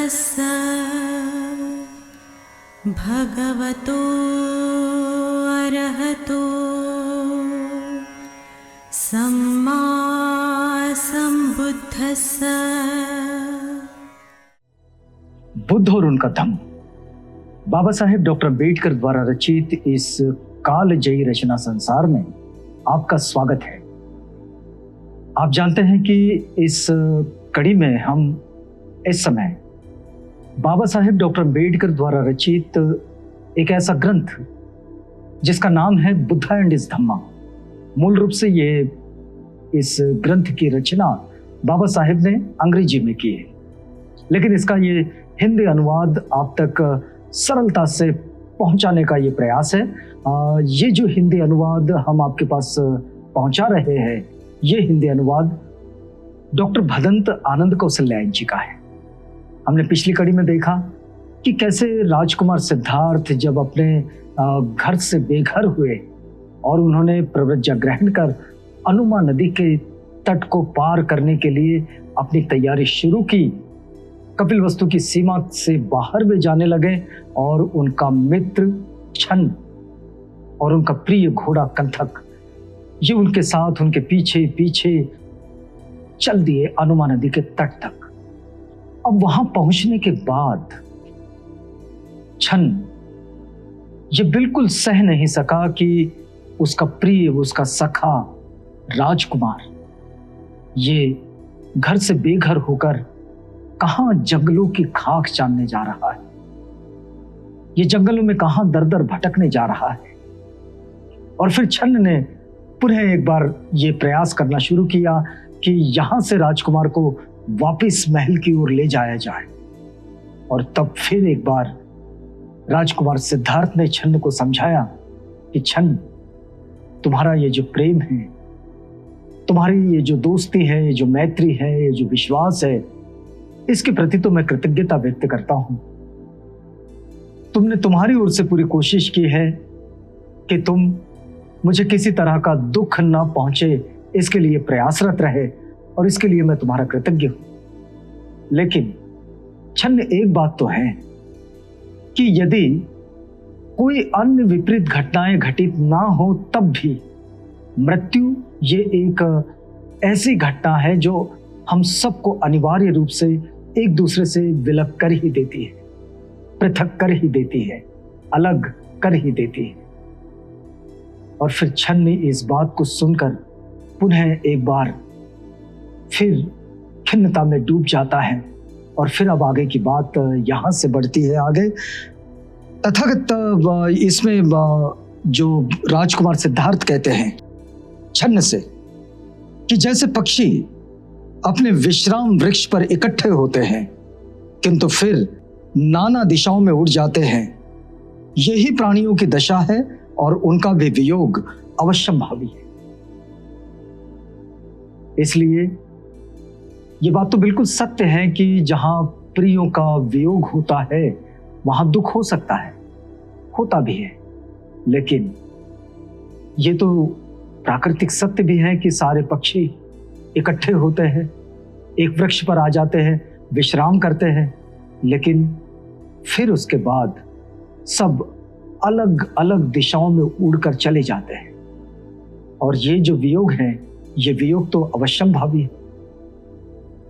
तस्स भगवतो अरहतो सम्मा सम्बुद्धस्स। बुद्ध और उनका धम्म। बाबा साहेब डॉक्टर अम्बेडकर द्वारा रचित इस कालजयी रचना संसार में आपका स्वागत है। आप जानते हैं कि इस कड़ी में हम इस समय बाबा साहेब डॉक्टर अम्बेडकर द्वारा रचित एक ऐसा ग्रंथ जिसका नाम है बुद्धा एंड हिज धम्मा। मूल रूप से ये इस ग्रंथ की रचना बाबा साहेब ने अंग्रेजी में की है, लेकिन इसका ये हिंदी अनुवाद आप तक सरलता से पहुंचाने का ये प्रयास है। ये जो हिंदी अनुवाद हम आपके पास पहुंचा रहे हैं, ये हिंदी अनुवाद डॉक्टर भदंत आनंद कौशल्यायन जी का है। हमने पिछली कड़ी में देखा कि कैसे राजकुमार सिद्धार्थ जब अपने घर से बेघर हुए और उन्होंने प्रव्रज्ञा ग्रहण कर अनुमा नदी के तट को पार करने के लिए अपनी तैयारी शुरू की, कपिलवस्तु की सीमा से बाहर वे जाने लगे और उनका मित्र छन्न और उनका प्रिय घोड़ा कंथक ये उनके साथ उनके पीछे पीछे चल दिए अनुमा नदी के तट तक। अब वहां पहुंचने के बाद छन्न ये बिल्कुल सह नहीं सका कि उसका प्रिय, उसका सखा राजकुमार ये घर से बेघर होकर कहां जंगलों की खाक चांदने जा रहा है, ये जंगलों में कहां दर दर भटकने जा रहा है। और फिर छन्न ने पुनः एक बार ये प्रयास करना शुरू किया कि यहां से राजकुमार को वापस महल की ओर ले जाया जाए। और तब फिर एक बार राजकुमार सिद्धार्थ ने छन्न को समझाया कि छन्न, तुम्हारा ये जो प्रेम है, तुम्हारी ये जो दोस्ती है, ये जो मैत्री है, ये जो विश्वास है, इसके प्रति तो मैं कृतज्ञता व्यक्त करता हूं। तुमने तुम्हारी ओर से पूरी कोशिश की है कि तुम मुझे किसी तरह का दुख ना पहुंचे, इसके लिए प्रयासरत रहे और इसके लिए मैं तुम्हारा कृतज्ञ हूं। लेकिन छन्न, एक बात तो है कि यदि कोई अन्य विपरीत घटनाएं घटित ना हो तब भी मृत्यु ये एक ऐसी घटना है जो हम सबको अनिवार्य रूप से एक दूसरे से विलग कर ही देती है, पृथक कर ही देती है, अलग कर ही देती है। और फिर छन्न ने इस बात को सुनकर पुनः एक बार फिर खिन्नता में डूब जाता है। और फिर अब आगे की बात यहां से बढ़ती है आगे। तथागत इसमें जो राजकुमार सिद्धार्थ कहते हैं छन्न से कि जैसे पक्षी अपने विश्राम वृक्ष पर इकट्ठे होते हैं किंतु फिर नाना दिशाओं में उड़ जाते हैं, यही प्राणियों की दशा है और उनका भी वियोग अवश्यंभावी है। इसलिए ये बात तो बिल्कुल सत्य है कि जहां प्रियों का वियोग होता है वहां दुख हो सकता है, होता भी है। लेकिन ये तो प्राकृतिक सत्य भी है कि सारे पक्षी इकट्ठे होते हैं, एक वृक्ष पर आ जाते हैं, विश्राम करते हैं, लेकिन फिर उसके बाद सब अलग अलग दिशाओं में उड़कर चले जाते हैं। और ये जो वियोग है, ये वियोग तो अवश्यंभावी है।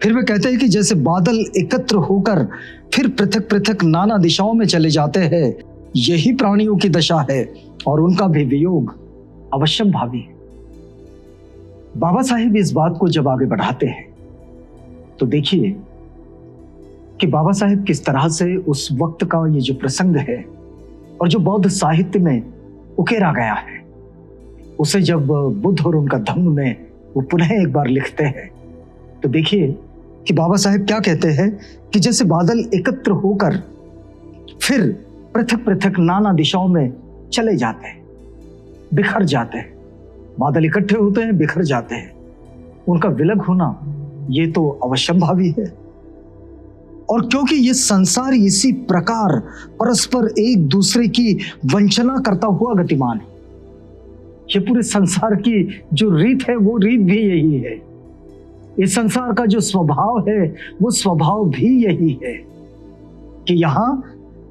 फिर वे कहते हैं कि जैसे बादल एकत्र होकर फिर पृथक पृथक नाना दिशाओं में चले जाते हैं, यही प्राणियों की दशा है और उनका भी वियोग अवश्यंभावी है। बाबा साहेब इस बात को जब आगे बढ़ाते हैं तो देखिए कि बाबा साहेब किस तरह से उस वक्त का ये जो प्रसंग है और जो बौद्ध साहित्य में उकेरा गया है, उसे जब बुद्ध और उनका धम्म में वो पुनः एक बार लिखते हैं तो देखिए कि बाबा साहेब क्या कहते हैं कि जैसे बादल एकत्र होकर फिर पृथक पृथक नाना दिशाओं में चले जाते हैं, बिखर जाते हैं। बादल इकट्ठे होते हैं, बिखर जाते हैं, उनका विलग होना ये तो अवश्यंभावी है। और क्योंकि ये संसार इसी प्रकार परस्पर एक दूसरे की वंचना करता हुआ गतिमान है, ये पूरे संसार की जो रीत है वो रीत भी यही है। इस संसार का जो स्वभाव है वो स्वभाव भी यही है। कि यहां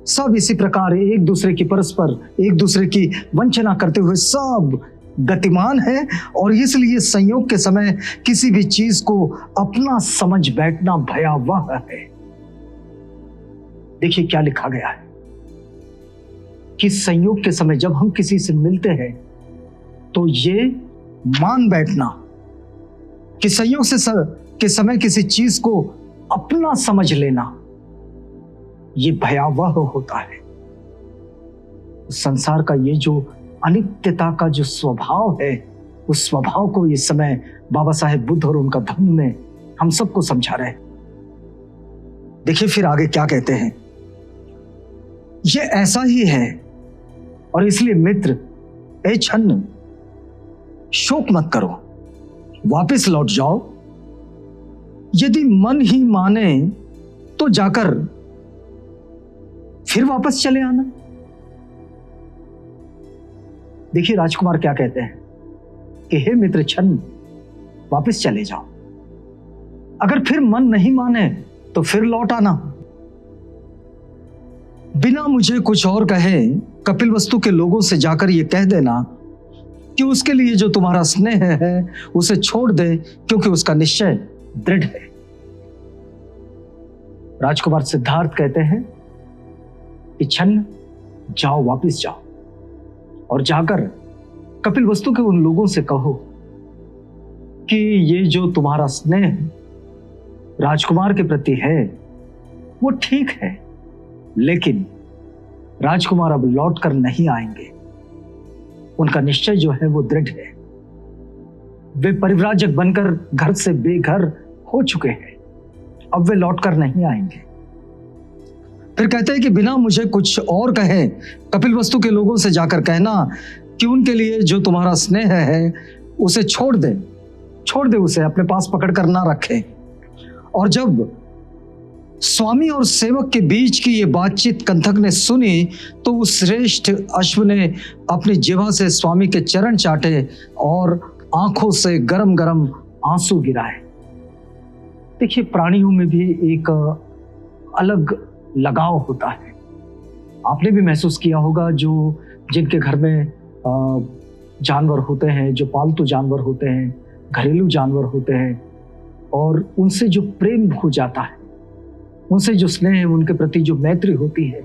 सब इसी प्रकार एक दूसरे की परस्पर एक दूसरे की वंचना करते हुए सब गतिमान है, और इसलिए संयोग के समय किसी भी चीज को अपना समझ बैठना भयावह है। देखिए क्या लिखा गया है कि संयोग के समय जब हम किसी से मिलते हैं तो ये मान बैठना कि संयोग के समय किसी चीज को अपना समझ लेना, ये भयावह होता है। संसार का ये जो अनित्यता का जो स्वभाव है, उस स्वभाव को इस समय बाबा साहेब बुद्ध और उनका धम्म में हम सबको समझा रहे हैं। देखिए फिर आगे क्या कहते हैं, ये ऐसा ही है और इसलिए मित्र ए छन्न, शोक मत करो, वापस लौट जाओ। यदि मन ही माने तो जाकर फिर वापस चले आना। देखिए राजकुमार क्या कहते हैं कि हे मित्र छन्न, वापस चले जाओ। अगर फिर मन नहीं माने तो फिर लौट आना। बिना मुझे कुछ और कहे कपिलवस्तु के लोगों से जाकर यह कह देना कि उसके लिए जो तुम्हारा स्नेह है उसे छोड़ दे, क्योंकि उसका निश्चय दृढ़ है। राजकुमार सिद्धार्थ कहते हैं कि छन्न, जाओ, वापस जाओ और जाकर कपिलवस्तु के उन लोगों से कहो कि ये जो तुम्हारा स्नेह राजकुमार के प्रति है वो ठीक है, लेकिन राजकुमार अब लौट कर नहीं आएंगे। उनका निश्चय जो है वो दृढ़ है। वे परिव्राजक बनकर घर से बेघर हो चुके हैं, अब वे लौट कर नहीं आएंगे। फिर कहते हैं कि बिना मुझे कुछ और कहे कपिलवस्तु के लोगों से जाकर कहना कि उनके लिए जो तुम्हारा स्नेह है उसे छोड़ दे, उसे अपने पास पकड़ कर ना रखे। और जब स्वामी और सेवक के बीच की ये बातचीत कंथक ने सुनी तो उस श्रेष्ठ अश्व ने अपनी जिह्वा से स्वामी के चरण चाटे और आंखों से गरम गरम आंसू गिराए। देखिए प्राणियों में भी एक अलग लगाव होता है। आपने भी महसूस किया होगा, जो जिनके घर में जानवर होते हैं, जो पालतू जानवर होते हैं, घरेलू जानवर होते हैं, और उनसे जो प्रेम हो जाता है, उनसे जो स्नेह है, उनके प्रति जो मैत्री होती है,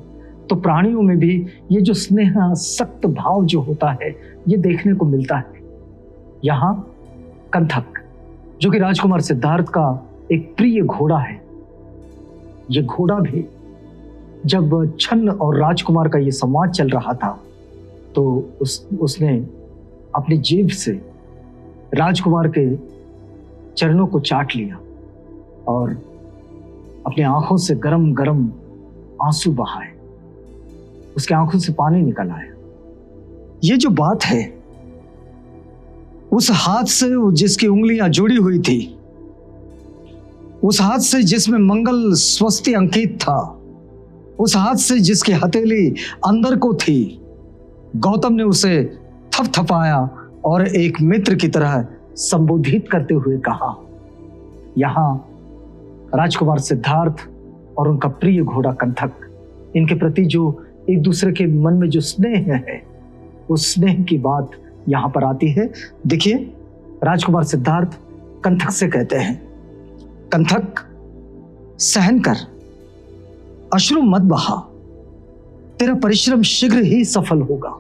तो प्राणियों में भी ये जो स्नेह सक्त भाव जो होता है ये देखने को मिलता है। यहाँ कंथक जो कि राजकुमार सिद्धार्थ का एक प्रिय घोड़ा है, ये घोड़ा भी जब छन्न और राजकुमार का ये संवाद चल रहा था तो उसने अपनी जीभ से राजकुमार के चरणों को चाट लिया और अपनी आंखों से गरम गरम आंसू बहाए, उसकी आंखों से पानी निकल आया। ये जो बात है, उस हाथ से जिसकी उंगलियां जुड़ी हुई थी, उस हाथ से जिसमें मंगल स्वस्ति अंकित था, उस हाथ से जिसकी हथेली अंदर को थी, गौतम ने उसे थपथपाया और एक मित्र की तरह संबोधित करते हुए कहा। यहां राजकुमार सिद्धार्थ और उनका प्रिय घोड़ा कंथक, इनके प्रति जो एक दूसरे के मन में जो स्नेह है, उस स्नेह की बात यहां पर आती है। देखिए राजकुमार सिद्धार्थ कंथक से कहते हैं, कंथक सहन कर, अश्रु मत बहा, तेरा परिश्रम शीघ्र ही सफल होगा।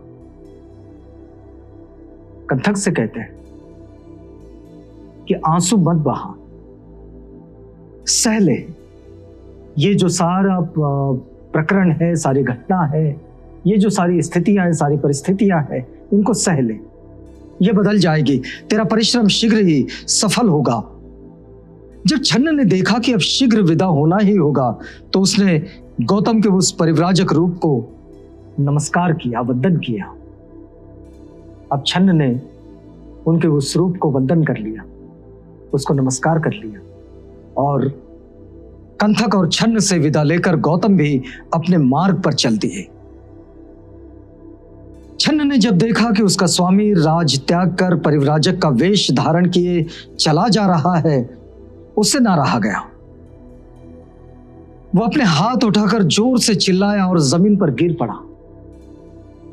कंथक से कहते हैं कि आंसू मत बहा, सह ले। ये जो सारा प्रकरण है, सारी घटना है, ये जो सारी स्थितियां हैं, सारी परिस्थितियां हैं, इनको सह ले, ये बदल जाएगी, तेरा परिश्रम शीघ्र ही सफल होगा। जब छन्न ने देखा कि अब शीघ्र विदा होना ही होगा तो उसने गौतम के उस परिव्राजक रूप को नमस्कार किया, वंदन किया। अब छन्न ने उनके उस रूप को वंदन कर लिया, उसको नमस्कार कर लिया और कंथक और छन्न से विदा लेकर गौतम भी अपने मार्ग पर चल दिए। छन्न ने जब देखा कि उसका स्वामी राज त्याग कर परिव्राजक का वेश धारण किए चला जा रहा है, उससे ना रहा गया। वो अपने हाथ उठाकर जोर से चिल्लाया और जमीन पर गिर पड़ा।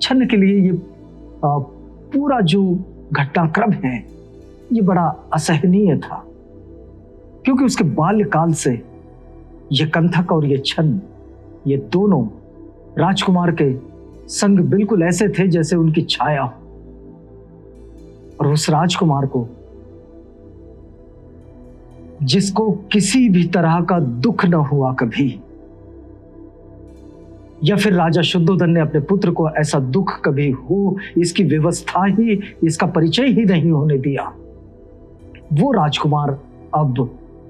छन्न के लिए ये पूरा जो घटनाक्रम है ये बड़ा असहनीय था, क्योंकि उसके बाल्यकाल से ये कंथक और ये छन्न, ये दोनों राजकुमार के संग बिल्कुल ऐसे थे जैसे उनकी छाया हो। और उस राजकुमार को, जिसको किसी भी तरह का दुख न हुआ कभी, या फिर राजा शुद्धोधन ने अपने पुत्र को ऐसा दुख कभी हो, इसकी व्यवस्था ही, इसका परिचय ही नहीं होने दिया, वो राजकुमार अब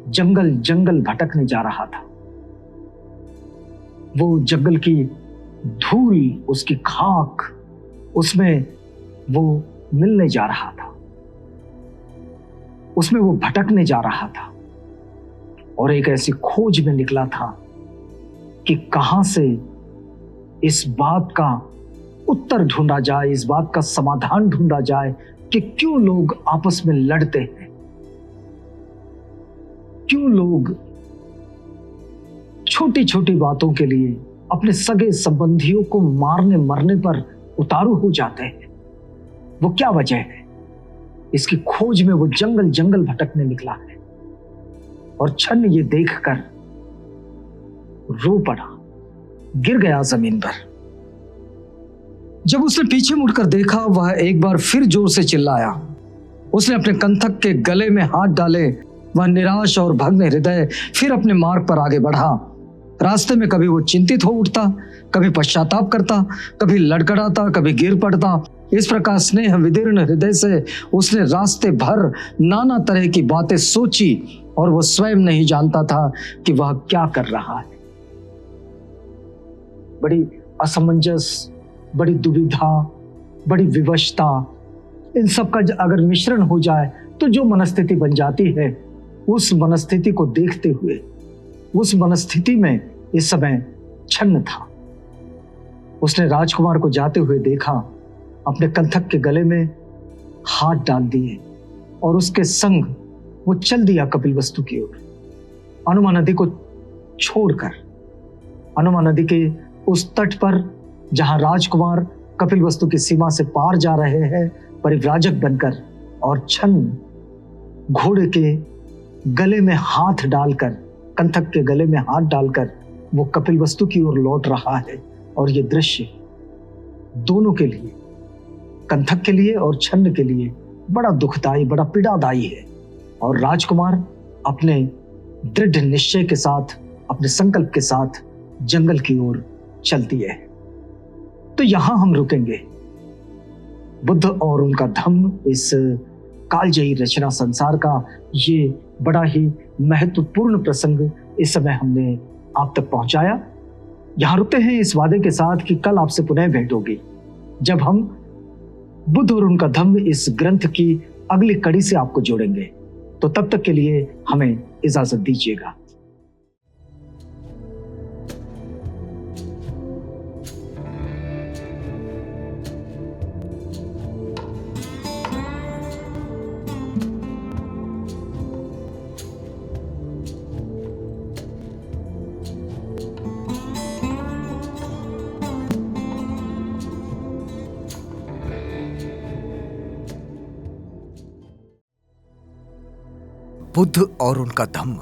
जंगल जंगल भटकने जा रहा था। वो जंगल की धूल, उसकी खाक, उसमें वो मिलने जा रहा था, उसमें वो भटकने जा रहा था और एक ऐसी खोज में निकला था कि कहां से इस बात का उत्तर ढूंढा जाए, इस बात का समाधान ढूंढा जाए कि क्यों लोग आपस में लड़ते हैं, क्यों लोग छोटी छोटी बातों के लिए अपने सगे संबंधियों को मारने मरने पर उतारू हो जाते हैं। वो क्या वजह है? इसकी खोज में वो जंगल जंगल भटकने निकला है। और छन्न ये देखकर रो पड़ा, गिर गया जमीन पर। जब उसने पीछे मुड़कर देखा, वह एक बार फिर जोर से चिल्लाया। उसने अपने कंथक के गले में हाथ डाले। वह निराश और भग्न हृदय फिर अपने मार्ग पर आगे बढ़ा। रास्ते में कभी वो चिंतित हो उठता, कभी पश्चाताप करता, कभी लड़खड़ाता, कभी गिर पड़ता। इस प्रकार स्नेह विदीर्ण हृदय से उसने रास्ते भर नाना तरह की बातें सोची और वो स्वयं नहीं जानता था कि वह क्या कर रहा है। बड़ी असमंजस, बड़ी दुविधा, बड़ी विवशता, इन सब का अगर मिश्रण हो जाए तो जो मनस्थिति बन जाती है, उस मनस्थिति को देखते हुए, उस मनस्थिति में इस समय छन्न था। उसने राजकुमार को जाते हुए देखा, अपने कंथक के गले में हाथ डाल दिए और उसके संग वो चल दिया कपिलवस्तु की ओर। अनुमा नदी को छोड़कर, अनुमा नदी के उस तट पर जहां राजकुमार कपिलवस्तु की सीमा से पार जा रहे हैं परिव्राजक बनकर, और छन्न घोड़े के गले में हाथ डालकर, कंथक के गले में हाथ डालकर वो कपिलवस्तु की ओर लौट रहा है। और ये दृश्य दोनों के लिए, कंथक के लिए और छन्न के लिए, बड़ा दुखदाई, बड़ा पीड़ादायी है। और राजकुमार अपने दृढ़ निश्चय के साथ, अपने संकल्प के साथ जंगल की ओर चलती है। तो यहां हम रुकेंगे। बुद्ध और उनका धम्म, इस कालजयी रचना संसार का ये बड़ा ही महत्वपूर्ण प्रसंग इस समय हमने आप तक पहुंचाया। यहां रुकते हैं इस वादे के साथ कि कल आपसे पुनः भेंट होगी, जब हम बुद्ध और उनका धम्म इस ग्रंथ की अगली कड़ी से आपको जोड़ेंगे। तो तब तक के लिए हमें इजाजत दीजिएगा। बुद्ध और उनका धम्म